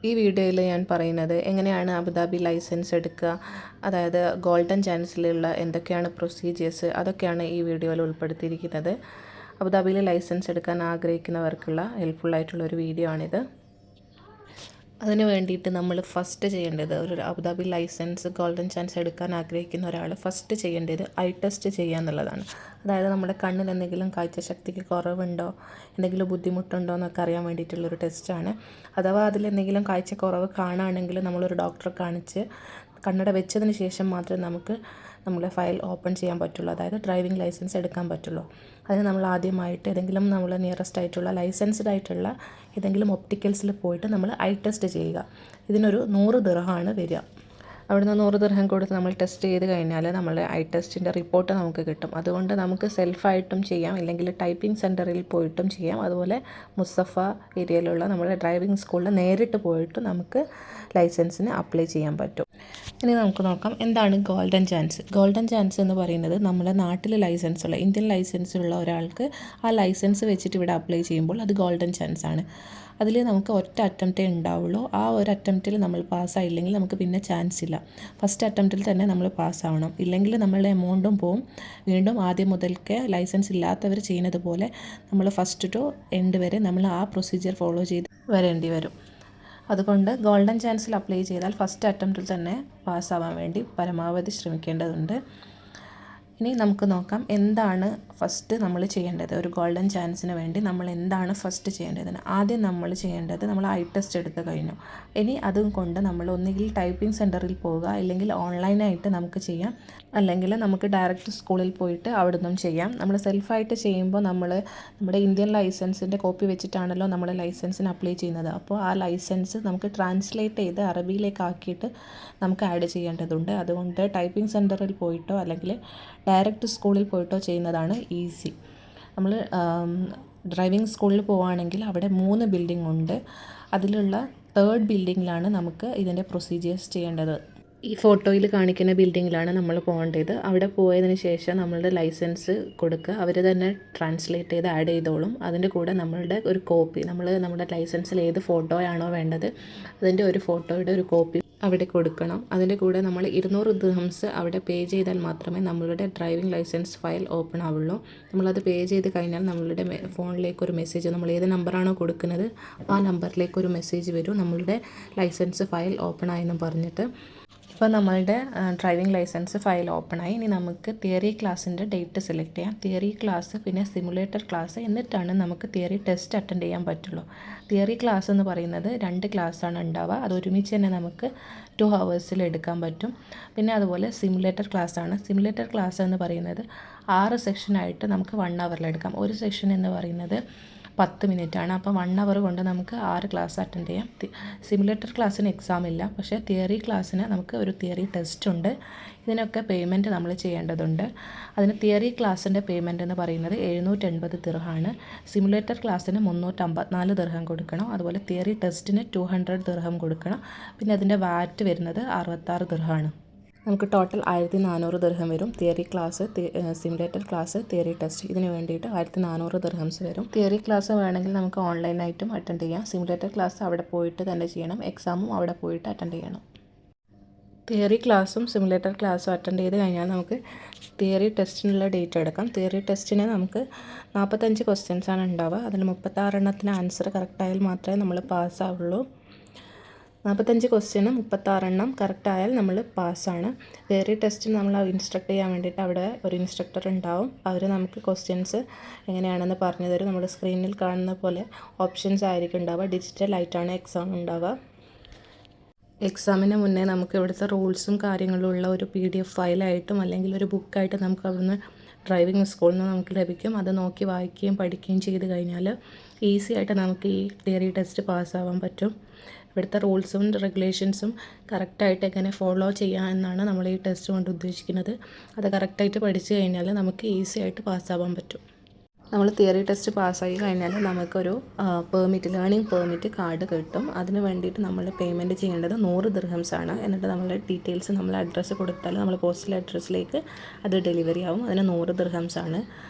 ഈ വീഡിയോയിൽ ഞാൻ പറയുന്നത് എങ്ങനെയാണ് അബുദാബി ലൈസൻസ് എടുക്കുക, അതായത് ഗോൾഡൻ ചാൻസിലുള്ള എന്തൊക്കെയാണ് പ്രൊസീജിയേഴ്സ്, അതൊക്കെയാണ് ഈ വീഡിയോയിൽ ഉൾപ്പെടുത്തിയിരിക്കുന്നത്. അബുദാബിയിൽ ലൈസൻസ് എടുക്കാൻ ആഗ്രഹിക്കുന്നവർക്കുള്ള ഹെൽപ്ഫുള്ളായിട്ടുള്ള ഒരു വീഡിയോ ആണിത്. അതിന് വേണ്ടിയിട്ട് നമ്മൾ ഫസ്റ്റ് ചെയ്യേണ്ടത്, ഒരു അബുദാബി ലൈസൻസ് ഗോൾഡൻ ചാൻസ് എടുക്കാൻ ആഗ്രഹിക്കുന്ന ഒരാൾ ഫസ്റ്റ് ചെയ്യേണ്ടത് ഐ ടെസ്റ്റ് ചെയ്യുക എന്നുള്ളതാണ്. അതായത് നമ്മുടെ കണ്ണിൽ എന്തെങ്കിലും കാഴ്ചശക്തിക്ക് കുറവുണ്ടോ, എന്തെങ്കിലും ബുദ്ധിമുട്ടുണ്ടോ എന്നൊക്കെ അറിയാൻ വേണ്ടിയിട്ടുള്ളൊരു ടെസ്റ്റാണ്. അഥവാ അതിലെന്തെങ്കിലും കാഴ്ചക്കുറവ് കാണുകയാണെങ്കിൽ നമ്മളൊരു ഡോക്ടറെ കാണിച്ച് കണ്ണട വെച്ചതിന് ശേഷം മാത്രമേ നമുക്ക് നമ്മളെ ഫയൽ ഓപ്പൺ ചെയ്യാൻ പറ്റുള്ളൂ, അതായത് ഡ്രൈവിംഗ് ലൈസൻസ് എടുക്കാൻ പറ്റുള്ളൂ. അതിന് നമ്മൾ ആദ്യമായിട്ട് ഏതെങ്കിലും നമ്മൾ നിയറസ്റ്റ് ആയിട്ടുള്ള ലൈസൻസ്ഡ് ആയിട്ടുള്ള ഏതെങ്കിലും ഒപ്റ്റിക്കൽസിൽ പോയിട്ട് നമ്മൾ ഐ ടെസ്റ്റ് ചെയ്യുക. ഇതിനൊരു 100 ദിർഹമാണ് വരിക. അവിടുന്ന് 100 ദിർഹം കൊടുത്ത് നമ്മൾ ടെസ്റ്റ് ചെയ്ത് കഴിഞ്ഞാൽ നമ്മളെ ഐ ടെസ്റ്റിൻ്റെ റിപ്പോർട്ട് നമുക്ക് കിട്ടും. അതുകൊണ്ട് നമുക്ക് സെൽഫായിട്ടും ചെയ്യാം, ഇല്ലെങ്കിൽ ടൈപ്പിംഗ് സെൻറ്ററിൽ പോയിട്ടും ചെയ്യാം. അതുപോലെ മുസഫ ഏരിയയിലുള്ള നമ്മുടെ ഡ്രൈവിംഗ് സ്കൂളിൽ നേരിട്ട് പോയിട്ട് നമുക്ക് ലൈസൻസിന് അപ്ലൈ ചെയ്യാൻ പറ്റും. ഇനി നമുക്ക് നോക്കാം എന്താണ് ഗോൾഡൻ ചാൻസ്. ഗോൾഡൻ ചാൻസ് എന്ന് പറയുന്നത് നമ്മുടെ നാട്ടിൽ ലൈസൻസുള്ള ഇന്ത്യൻ ലൈസൻസുള്ള ഒരാൾക്ക് ആ ലൈസൻസ് വെച്ചിട്ട് ഇവിടെ അപ്ലൈ ചെയ്യുമ്പോൾ അത് ഗോൾഡൻ ചാൻസ് ആണ്. അതിൽ നമുക്ക് ഒറ്റ അറ്റംപ്റ്റേ ഉണ്ടാവുള്ളൂ. ആ ഒരു അറ്റംപ്റ്റിൽ നമ്മൾ പാസ്സായില്ലെങ്കിൽ നമുക്ക് പിന്നെ ചാൻസ് ഇല്ല. ഫസ്റ്റ് അറ്റംപ്റ്റിൽ തന്നെ നമ്മൾ പാസ്സാവണം, ഇല്ലെങ്കിൽ നമ്മളുടെ എമൗണ്ടും പോവും. വീണ്ടും ആദ്യം മുതൽക്കേ ലൈസൻസ് ഇല്ലാത്തവർ ചെയ്യുന്നത് പോലെ നമ്മൾ ഫസ്റ്റ് ടു എൻഡ് വരെ നമ്മൾ ആ പ്രൊസീജിയർ ഫോളോ ചെയ്ത് വരേണ്ടി വരും. അതുകൊണ്ട് ഗോൾഡൻ ചാൻസിൽ അപ്ലൈ ചെയ്താൽ ഫസ്റ്റ് അറ്റംപ്റ്റിൽ തന്നെ പാസ്സാവാൻ വേണ്ടി പരമാവധി ശ്രമിക്കേണ്ടതുണ്ട്. ഇനി നമുക്ക് നോക്കാം എന്താണ് ഫസ്റ്റ് നമ്മൾ ചെയ്യേണ്ടത്. ഒരു ഗോൾഡൻ ചാൻസിന് വേണ്ടി നമ്മൾ എന്താണ് ഫസ്റ്റ് ചെയ്യേണ്ടത്. ആദ്യം നമ്മൾ ചെയ്യേണ്ടത് നമ്മൾ ഐ ടെസ്റ്റ് എടുത്ത് കഴിഞ്ഞു. ഇനി അതും കൊണ്ട് നമ്മൾ ഒന്നുകിൽ ടൈപ്പിംഗ് സെൻറ്ററിൽ പോവുക, അല്ലെങ്കിൽ ഓൺലൈനായിട്ട് നമുക്ക് ചെയ്യാം, അല്ലെങ്കിൽ നമുക്ക് ഡയറക്റ്റ് സ്കൂളിൽ പോയിട്ട് അവിടെ നിന്നും ചെയ്യാം. നമ്മൾ സെൽഫായിട്ട് ചെയ്യുമ്പോൾ നമ്മുടെ ഇന്ത്യൻ ലൈസൻസിൻ്റെ കോപ്പി വെച്ചിട്ടാണല്ലോ നമ്മൾ ലൈസൻസിന് അപ്ലൈ ചെയ്യുന്നത്. അപ്പോൾ ആ ലൈസൻസ് നമുക്ക് ട്രാൻസ്ലേറ്റ് ചെയ്ത് അറബിയിലേക്ക് ആക്കിയിട്ട് നമുക്ക് ആഡ് ചെയ്യേണ്ടതുണ്ട്. അതുകൊണ്ട് ടൈപ്പിംഗ് സെൻറ്ററിൽ പോയിട്ടോ അല്ലെങ്കിൽ ഡയറക്റ്റ് സ്കൂളിൽ പോയിട്ടോ ചെയ്യുന്നതാണ് ഈസി. നമ്മൾ ഡ്രൈവിംഗ് സ്കൂളിൽ പോവുകയാണെങ്കിൽ അവിടെ 3 ബിൽഡിംഗ് ഉണ്ട്. അതിലുള്ള 3rd ബിൽഡിങ്ങിലാണ് നമുക്ക് ഇതിൻ്റെ പ്രൊസീജിയേഴ്സ് ചെയ്യേണ്ടത്. ഈ ഫോട്ടോയിൽ കാണിക്കുന്ന ബിൽഡിങ്ങിലാണ് നമ്മൾ പോകേണ്ടത്. അവിടെ പോയതിന് ശേഷം നമ്മളുടെ ലൈസൻസ് കൊടുക്കുക, അവർ തന്നെ ട്രാൻസ്ലേറ്റ് ചെയ്ത് ആഡ് ചെയ്തോളും. അതിൻ്റെ കൂടെ നമ്മളുടെ ഒരു കോപ്പി, നമ്മുടെ ലൈസൻസിൽ ഏത് ഫോട്ടോയാണോ വേണ്ടത് അതിൻ്റെ ഒരു ഫോട്ടോയുടെ ഒരു കോപ്പി അവിടെ കൊടുക്കണം. അതിൻ്റെ കൂടെ നമ്മൾ 200 ദിർഹംസ് അവിടെ പേ ചെയ്താൽ മാത്രമേ നമ്മളുടെ ഡ്രൈവിംഗ് ലൈസൻസ് ഫയൽ ഓപ്പൺ ആവുള്ളൂ. നമ്മളത് പേ ചെയ്ത് കഴിഞ്ഞാൽ നമ്മളുടെ ഫോണിലേക്കൊരു മെസ്സേജ്, നമ്മൾ ഏത് നമ്പറാണോ കൊടുക്കുന്നത് ആ നമ്പറിലേക്കൊരു മെസ്സേജ് വരും, നമ്മളുടെ ലൈസൻസ് ഫയൽ ഓപ്പൺ ആയെന്ന് പറഞ്ഞിട്ട്. ഇപ്പോൾ നമ്മളുടെ ഡ്രൈവിംഗ് ലൈസൻസ് ഫയൽ ഓപ്പണായി. ഇനി നമുക്ക് തിയറി ക്ലാസ്സിൻ്റെ ഡേറ്റ് സെലക്ട് ചെയ്യാം. തിയറി ക്ലാസ് പിന്നെ സിമുലേറ്റർ ക്ലാസ്, എന്നിട്ടാണ് നമുക്ക് തിയറി ടെസ്റ്റ് അറ്റൻഡ് ചെയ്യാൻ പറ്റുള്ളൂ. തിയറി ക്ലാസ് എന്ന് പറയുന്നത് 2 ക്ലാസ്സാണ് ഉണ്ടാവുക. അത് ഒരുമിച്ച് തന്നെ നമുക്ക് 2 ഹവേഴ്സിൽ എടുക്കാൻ പറ്റും. പിന്നെ അതുപോലെ സിമുലേറ്റർ ക്ലാസ്സാണ്. സിമുലേറ്റർ ക്ലാസ് എന്ന് പറയുന്നത് 6 സെക്ഷനായിട്ട് നമുക്ക് 1 ഹവറിലെടുക്കാം. ഒരു സെക്ഷൻ എന്ന് പറയുന്നത് 10 മിനിറ്റാണ്. അപ്പോൾ 1 ഹവർ കൊണ്ട് നമുക്ക് 6 ക്ലാസ് അറ്റൻഡ് ചെയ്യാം. സിമുലേറ്റർ ക്ലാസ്സിന് എക്സാം ഇല്ല, പക്ഷേ തിയറി ക്ലാസ്സിന് നമുക്ക് ഒരു തിയറി ടെസ്റ്റ് ഉണ്ട്. ഇതിനൊക്കെ പേയ്മെൻറ്റ് നമ്മൾ ചെയ്യേണ്ടതുണ്ട്. അതിന് തിയറി ക്ലാസ്സിൻ്റെ പേയ്മെൻറ്റ് എന്ന് പറയുന്നത് 780 ദിർഹമാണ്. സിമുലേറ്റർ ക്ലാസ്സിന് 354 ദിർഹം കൊടുക്കണം. അതുപോലെ തിയറി ടെസ്റ്റിന് 200 ദിർഹം കൊടുക്കണം. പിന്നെ അതിൻ്റെ വാറ്റ് വരുന്നത് 66 ദിർഹമാണ്. നമുക്ക് ടോട്ടൽ 1400 ദിർഹം വരും. Theory class, simulator class, theory test, ഇതിന് വേണ്ടിയിട്ട് 1400 ദിർഹംസ് വരും. തിയറി ക്ലാസ് വേണമെങ്കിൽ നമുക്ക് ഓൺലൈനായിട്ടും അറ്റൻഡ് ചെയ്യാം. സിമുലേറ്റർ ക്ലാസ് അവിടെ പോയിട്ട് തന്നെ ചെയ്യണം. എക്സാമും അവിടെ പോയിട്ട് അറ്റൻഡ് ചെയ്യണം. തിയറി ക്ലാസ്സും സിമുലേറ്റർ ക്ലാസ്സും അറ്റൻഡ് ചെയ്ത് കഴിഞ്ഞാൽ നമുക്ക് തിയറി ടെസ്റ്റിനുള്ള ഡേറ്റ് എടുക്കാം. തിയറി ടെസ്റ്റിന് നമുക്ക് 45 ക്വസ്റ്റ്യൻസാണ് ഉണ്ടാവുക. അതിൽ 36 എണ്ണത്തിന് ആൻസർ കറക്റ്റായാൽ മാത്രമേ നമ്മൾ പാസ്സാവുള്ളൂ. 45 ക്വസ്റ്റ്യന് 36 എണ്ണം കറക്റ്റായാൽ നമ്മൾ പാസ്സാണ്. തിയറി ടെസ്റ്റിന് നമ്മൾ ഇൻസ്ട്രക്ട് ചെയ്യാൻ വേണ്ടിയിട്ട് അവിടെ ഒരു ഇൻസ്ട്രക്ടർ ഉണ്ടാവും. അവർ നമുക്ക് ക്വസ്റ്റ്യൻസ് എങ്ങനെയാണെന്ന് പറഞ്ഞു തരും. നമ്മുടെ സ്ക്രീനിൽ കാണുന്ന പോലെ ഓപ്ഷൻസ് ആയിരിക്കും ഉണ്ടാവുക. ഡിജിറ്റലായിട്ടാണ് എക്സാം ഉണ്ടാവുക. എക്സാമിന് മുന്നേ നമുക്ക് ഇവിടുത്തെ റൂൾസും കാര്യങ്ങളും ഉള്ള ഒരു PDF ഫയലായിട്ടും അല്ലെങ്കിൽ ഒരു ബുക്കായിട്ട് നമുക്ക് അവിടുന്ന് ഡ്രൈവിംഗ് സ്കൂളിൽ നിന്ന് നമുക്ക് ലഭിക്കും. അത് നോക്കി വായിക്കുകയും പഠിക്കുകയും ചെയ്ത് കഴിഞ്ഞാൽ ഈസി ആയിട്ട് നമുക്ക് ഈ തിയറി ടെസ്റ്റ് പാസ്സാവാൻ പറ്റും. ഇവിടുത്തെ റൂൾസും റെഗുലേഷൻസും കറക്റ്റായിട്ട് എങ്ങനെ ഫോളോ ചെയ്യാം എന്നാണ് നമ്മൾ ഈ ടെസ്റ്റ് കൊണ്ട് ഉദ്ദേശിക്കുന്നത്. അത് കറക്റ്റായിട്ട് പഠിച്ചു കഴിഞ്ഞാൽ നമുക്ക് ഈസി ആയിട്ട് പാസ്സാവാൻ പറ്റും. നമ്മൾ തിയറി ടെസ്റ്റ് പാസ്സായി കഴിഞ്ഞാൽ നമുക്കൊരു ലേണിംഗ് പെർമിറ്റ് കാർഡ് കിട്ടും. അതിന് വേണ്ടിയിട്ട് നമ്മൾ പേയ്മെൻറ്റ് ചെയ്യേണ്ടത് 100 ദിർഹംസാണ്. എന്നിട്ട് നമ്മളുടെ ഡീറ്റെയിൽസ്, നമ്മൾ അഡ്രസ്സ് കൊടുത്താൽ നമ്മൾ പോസ്റ്റൽ അഡ്രസ്സിലേക്ക് അത് ഡെലിവറി ആവും. അതിന് 100 ദിർഹംസാണ്.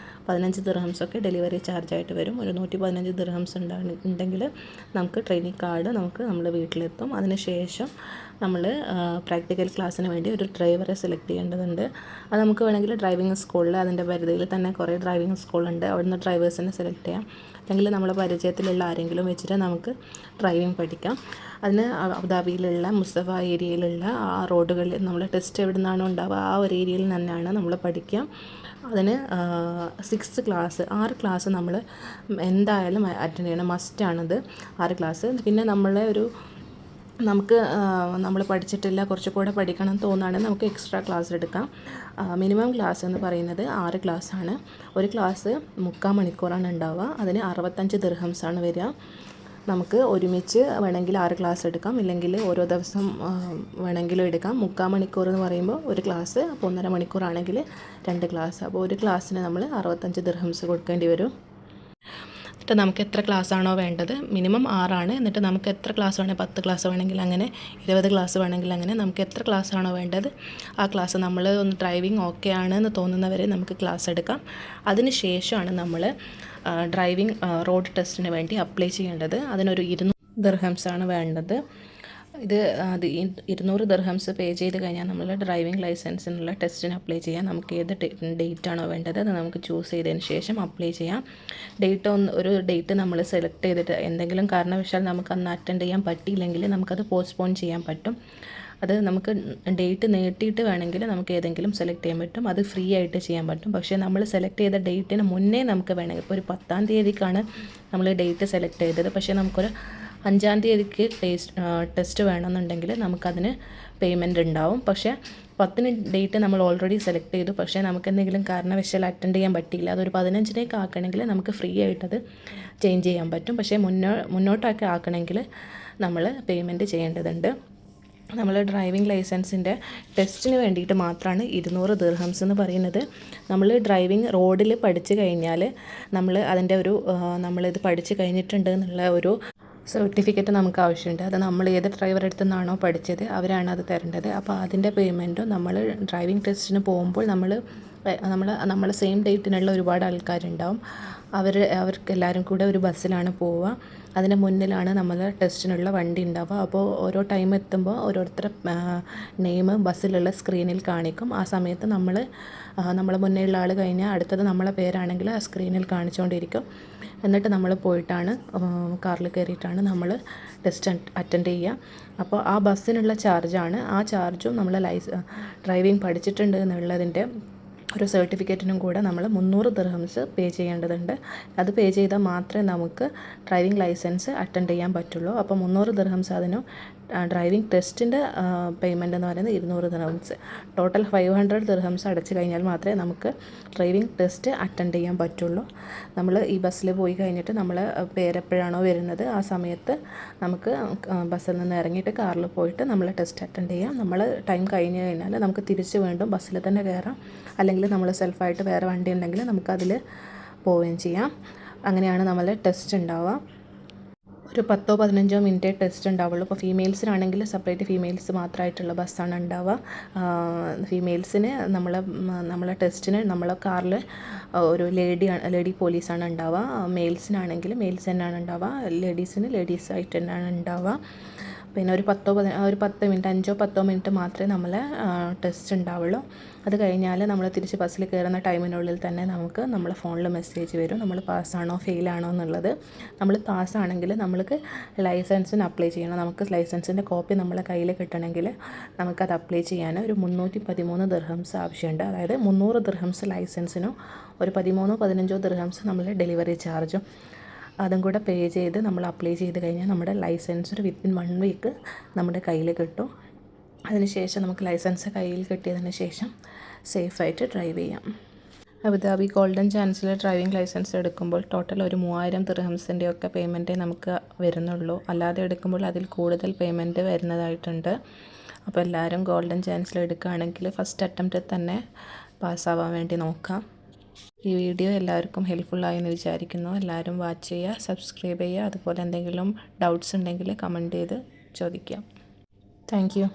15 ദിർഹംസൊക്കെ ഡെലിവറി ചാർജായിട്ട് വരും. ഒരു 115 ദിർഹംസ് ഉണ്ടെങ്കിൽ നമുക്ക് ട്രെയിനിങ് കാർഡ് നമ്മുടെ വീട്ടിലെത്തും. അതിനുശേഷം നമ്മൾ പ്രാക്ടിക്കൽ ക്ലാസ്സിന് വേണ്ടി ഒരു ഡ്രൈവറെ സെലക്ട് ചെയ്യേണ്ടതുണ്ട്. അത് നമുക്ക് വേണമെങ്കിൽ ഡ്രൈവിംഗ് സ്കൂളിൽ അതിൻ്റെ പരിധിയിൽ തന്നെ കുറേ ഡ്രൈവിംഗ് സ്കൂളുണ്ട്, അവിടുന്ന് ഡ്രൈവേഴ്സിനെ സെലക്ട് ചെയ്യാം. അല്ലെങ്കിൽ നമ്മളെ പരിചയത്തിലുള്ള ആരെങ്കിലും വെച്ചിട്ട് നമുക്ക് ഡ്രൈവിംഗ് പഠിക്കാം. അതിന് അബുദാബിയിലുള്ള മുസ്തഫ ഏരിയയിലുള്ള ആ റോഡുകളിൽ നമ്മൾ ടെസ്റ്റ് എവിടെ നിന്നാണോ ഉണ്ടാവുക ആ ഒരു ഏരിയയിൽ തന്നെയാണ് നമ്മൾ പഠിക്കുക. അതിന് 6 ക്ലാസ് 6 ക്ലാസ് നമ്മൾ എന്തായാലും അറ്റൻഡ് ചെയ്യണം, മസ്റ്റാണത് 6 ക്ലാസ്. പിന്നെ നമ്മൾ പഠിച്ചിട്ടില്ല, കുറച്ചുകൂടെ പഠിക്കണം എന്ന് തോന്നുകയാണെങ്കിൽ നമുക്ക് എക്സ്ട്രാ ക്ലാസ് എടുക്കാം. മിനിമം ക്ലാസ് എന്ന് പറയുന്നത് 6 ക്ലാസ്സാണ്. ഒരു ക്ലാസ് 3/4 മണിക്കൂറാണ് ഉണ്ടാവുക. അതിന് 65 ദിർഹംസാണ് വരിക. നമുക്ക് ഒരുമിച്ച് വേണമെങ്കിൽ 6 ക്ലാസ് എടുക്കാം, ഇല്ലെങ്കിൽ ഓരോ ദിവസം വേണമെങ്കിലും എടുക്കാം. 3/4 മണിക്കൂർ എന്ന് പറയുമ്പോൾ ഒരു ക്ലാസ്, അപ്പോൾ 1.5 മണിക്കൂറാണെങ്കിൽ 2 ക്ലാസ്. അപ്പോൾ ഒരു ക്ലാസ്സിന് നമ്മൾ 65 ദിർഹംസ് കൊടുക്കേണ്ടി വരും. എന്നിട്ട് നമുക്ക് എത്ര ക്ലാസ് ആണോ വേണ്ടത്, മിനിമം 6 ആണ്. എന്നിട്ട് നമുക്ക് എത്ര ക്ലാസ് വേണമെങ്കിൽ 10 ക്ലാസ് വേണമെങ്കിൽ അങ്ങനെ, 20 ക്ലാസ് വേണമെങ്കിൽ അങ്ങനെ, നമുക്ക് എത്ര ക്ലാസ് ആണോ വേണ്ടത് ആ ക്ലാസ് നമ്മൾ ഡ്രൈവിംഗ് ഓക്കെ ആണെന്ന് തോന്നുന്നവരെ നമുക്ക് ക്ലാസ് എടുക്കാം. അതിന് ശേഷമാണ് നമ്മൾ ഡ്രൈവിംഗ് റോഡ് ടെസ്റ്റിന് വേണ്ടി അപ്ലൈ ചെയ്യേണ്ടത്. അതിനൊരു 200 ദിർഹംസാണ് വേണ്ടത്. ഇത് 200 ദിർഹംസ് പേ ചെയ്ത് കഴിഞ്ഞാൽ നമ്മൾ ഡ്രൈവിംഗ് ലൈസൻസിനുള്ള ടെസ്റ്റിന് അപ്ലൈ ചെയ്യാം. നമുക്ക് ഏത് ഡേറ്റ് ആണോ വേണ്ടത് അത് നമുക്ക് ചൂസ് ചെയ്തതിന് ശേഷം അപ്ലൈ ചെയ്യാം. ഒരു ഡേറ്റ് നമ്മൾ സെലക്ട് ചെയ്തിട്ട് എന്തെങ്കിലും കാരണവശാൽ നമുക്ക് അന്ന് അറ്റൻഡ് ചെയ്യാൻ പറ്റിയില്ലെങ്കിൽ നമുക്കത് പോസ്റ്റ്പോൺ ചെയ്യാൻ പറ്റും. അത് നമുക്ക് ഡേറ്റ് നീട്ടിയിട്ട് വേണമെങ്കിൽ നമുക്ക് ഏതെങ്കിലും സെലക്ട് ചെയ്യാൻ പറ്റും. അത് ഫ്രീ ആയിട്ട് ചെയ്യാൻ പറ്റും. പക്ഷേ നമ്മൾ സെലക്ട് ചെയ്ത ഡേറ്റിന് മുന്നേ നമുക്ക് വേണമെങ്കിൽ, ഇപ്പോൾ ഒരു 10-ാം തീയതിക്കാണ് നമ്മൾ ഡേറ്റ് സെലക്ട് ചെയ്തത്, പക്ഷേ നമുക്കൊരു 5-ാം തീയതിക്ക് ടെസ്റ്റ് വേണമെന്നുണ്ടെങ്കിൽ നമുക്കതിന് പേയ്മെൻറ്റ് ഉണ്ടാവും. പക്ഷേ 10-ന് ഡേറ്റ് നമ്മൾ ഓൾറെഡി സെലക്ട് ചെയ്തു, പക്ഷേ നമുക്ക് എന്തെങ്കിലും കാരണവശാൽ അറ്റൻഡ് ചെയ്യാൻ പറ്റിയില്ല, അതൊരു 15-ലേക്ക് ആക്കണമെങ്കിൽ നമുക്ക് ഫ്രീ ആയിട്ടത് ചേഞ്ച് ചെയ്യാൻ പറ്റും. പക്ഷേ മുന്നോട്ടൊക്കെ ആക്കണമെങ്കിൽ നമ്മൾ പേയ്മെൻറ്റ് ചെയ്യേണ്ടതുണ്ട്. നമ്മൾ ഡ്രൈവിംഗ് ലൈസൻസിൻ്റെ ടെസ്റ്റിന് വേണ്ടിയിട്ട് മാത്രമാണ് 200 ദിർഹംസ് എന്ന് പറയുന്നത്. നമ്മൾ ഡ്രൈവിംഗ് റോഡിൽ പഠിച്ചു കഴിഞ്ഞാൽ നമ്മളിത് പഠിച്ചു കഴിഞ്ഞിട്ടുണ്ട് എന്നുള്ള ഒരു സർട്ടിഫിക്കറ്റ് നമുക്ക് ആവശ്യമുണ്ട്. അത് നമ്മൾ ഏത് ഡ്രൈവറുടെ അടുത്തു നിന്നാണോ പഠിച്ചത് അവരാണ് അത് തരേണ്ടത്. അപ്പോൾ അതിൻ്റെ പേയ്മെൻറ്റും നമ്മൾ ഡ്രൈവിംഗ് ടെസ്റ്റിന് പോകുമ്പോൾ നമ്മൾ സെയിം ഡേറ്റിനുള്ള ഒരുപാട് ആൾക്കാരുണ്ടാവും. അവർക്ക് എല്ലാവരും കൂടെ ഒരു ബസ്സിലാണ് പോവുക. അതിന് മുന്നിലാണ് നമ്മൾ ടെസ്റ്റിനുള്ള വണ്ടി ഉണ്ടാവുക. അപ്പോൾ ഓരോ ടൈം എത്തുമ്പോൾ ഓരോരുത്തരുടെ നെയിം ബസ്സിലുള്ള സ്ക്രീനിൽ കാണിക്കും. ആ സമയത്ത് നമ്മളെ മുന്നേയുള്ള ആൾ കഴിഞ്ഞാൽ അടുത്തത് നമ്മളെ പേരാണെങ്കിൽ ആ സ്ക്രീനിൽ കാണിച്ചുകൊണ്ടിരിക്കും. എന്നിട്ട് നമ്മൾ പോയിട്ടാണ് കാറിൽ കയറിയിട്ടാണ് നമ്മൾ ടെസ്റ്റ് അറ്റൻഡ് ചെയ്യുക. അപ്പോൾ ആ ബസ്സിനുള്ള ചാർജാണ്. ആ ചാർജും നമ്മൾ ഡ്രൈവിംഗ് പഠിച്ചിട്ടുണ്ട് എന്നുള്ളതിൻ്റെ ഒരു സർട്ടിഫിക്കറ്റിനും കൂടെ നമ്മൾ 300 ദിർഹംസ് പേ ചെയ്യേണ്ടതുണ്ട്. അത് പേ ചെയ്താൽ മാത്രമേ നമുക്ക് ഡ്രൈവിംഗ് ലൈസൻസ് അറ്റൻഡ് ചെയ്യാൻ പറ്റുള്ളൂ. അപ്പോൾ 300 ദിർഹംസ് അതിനും ഡ്രൈവിംഗ് ടെസ്റ്റിൻ്റെ പേയ്മെൻറ്റ് എന്ന് പറയുന്നത് 200 ദിർഹംസ്. ടോട്ടൽ 500 ദിർഹംസ് അടച്ചു കഴിഞ്ഞാൽ മാത്രമേ നമുക്ക് ഡ്രൈവിംഗ് ടെസ്റ്റ് അറ്റൻഡ് ചെയ്യാൻ പറ്റുള്ളൂ. നമ്മൾ ഈ ബസ്സിൽ പോയി കഴിഞ്ഞിട്ട് നമ്മൾ പേരെപ്പോഴാണോ വരുന്നത് ആ സമയത്ത് നമുക്ക് ബസ്സിൽ നിന്ന് ഇറങ്ങിയിട്ട് കാറിൽ പോയിട്ട് നമ്മൾ ടെസ്റ്റ് അറ്റൻഡ് ചെയ്യാം. നമ്മൾ ടൈം കഴിഞ്ഞ് കഴിഞ്ഞാൽ നമുക്ക് തിരിച്ച് വീണ്ടും ബസ്സിൽ തന്നെ കയറാം. അല്ലെങ്കിൽ നമ്മൾ സെൽഫായിട്ട് വേറെ വണ്ടി ഉണ്ടെങ്കിൽ നമുക്കതിൽ പോവുകയും ചെയ്യാം. അങ്ങനെയാണ് നമ്മൾ ടെസ്റ്റ് ഉണ്ടാവുക. ഒരു 10-15 മിനിറ്റ് ടെസ്റ്റ് ഉണ്ടാവുള്ളൂ. ഇപ്പോൾ ഫീമെയിൽസിനാണെങ്കിൽ സെപ്പറേറ്റ് ഫീമെയിൽസ് മാത്രമായിട്ടുള്ള ബസ്സാണ് ഉണ്ടാവുക. ഫീമെയിൽസിന് നമ്മളെ ടെസ്റ്റിന് നമ്മളെ കാറിൽ ഒരു ലേഡി പോലീസാണ് ഉണ്ടാവുക. മെയിൽസിനാണെങ്കിൽ മെയിൽസ് തന്നെയാണ് ഉണ്ടാവുക. ലേഡീസിന് ലേഡീസായിട്ട് തന്നെയാണ് ഉണ്ടാവുക. പിന്നെ ഒരു 10 മിനിറ്റ് 5-10 മിനിറ്റ് മാത്രമേ നമ്മളെ ടെസ്റ്റ് ഉണ്ടാവുള്ളൂ. അത് കഴിഞ്ഞാൽ നമ്മൾ തിരിച്ച് ബസ്സിൽ കയറുന്ന ടൈമിനുള്ളിൽ തന്നെ നമുക്ക് നമ്മളെ ഫോണിൽ മെസ്സേജ് വരും നമ്മൾ പാസ്സാണോ ഫെയിലാണോ എന്നുള്ളത്. നമ്മൾ പാസ്സാണെങ്കിൽ നമ്മൾക്ക് ലൈസൻസിന് അപ്ലൈ ചെയ്യണം. നമുക്ക് ലൈസൻസിൻ്റെ കോപ്പി നമ്മളെ കയ്യിൽ കിട്ടണമെങ്കിൽ നമുക്കത് അപ്ലൈ ചെയ്യാൻ ഒരു 313 ദിർഹംസ് ആവശ്യമുണ്ട്. അതായത് 300 ദിർഹംസ് ലൈസൻസിനും ഒരു 13-15 ദിർഹംസ് നമ്മൾ ഡെലിവറി ചാർജും അതും കൂടെ പേ ചെയ്ത് നമ്മൾ അപ്ലൈ ചെയ്ത് കഴിഞ്ഞാൽ നമ്മുടെ ലൈസൻസ് ഒരു വിത്തിൻ 1 വീക്ക് നമ്മുടെ കയ്യിൽ കിട്ടും. അതിനുശേഷം നമുക്ക് ലൈസൻസ് കയ്യിൽ കിട്ടിയതിന് ശേഷം സേഫായിട്ട് ഡ്രൈവ് ചെയ്യാം. അബുദാബി ഗോൾഡൻ ചാൻസിൽ ഡ്രൈവിംഗ് ലൈസൻസ് എടുക്കുമ്പോൾ ടോട്ടൽ ഒരു 3000 ദിർഹംസിൻ്റെ ഒക്കെ പേയ്മെൻറ്റേ നമുക്ക് വരുന്നുള്ളൂ. അല്ലാതെ എടുക്കുമ്പോൾ അതിൽ കൂടുതൽ പേയ്മെൻറ്റ് വരുന്നതായിട്ടുണ്ട്. അപ്പോൾ എല്ലാവരും ഗോൾഡൻ ചാൻസിൽ എടുക്കുകയാണെങ്കിൽ ഫസ്റ്റ് അറ്റംപ്റ്റിൽ തന്നെ പാസ്സാവാൻ വേണ്ടി നോക്കാം. ഈ വീഡിയോ എല്ലാവർക്കും ഹെൽപ്ഫുള്ളായി എന്ന് വിചാരിക്കുന്നു. എല്ലാവരും വാച്ച് ചെയ്യുക, സബ്സ്ക്രൈബ് ചെയ്യുക. അതുപോലെ എന്തെങ്കിലും ഡൗട്ട്സ് ഉണ്ടെങ്കിൽ കമൻറ്റ് ചെയ്ത് ചോദിക്കാം. Thank you.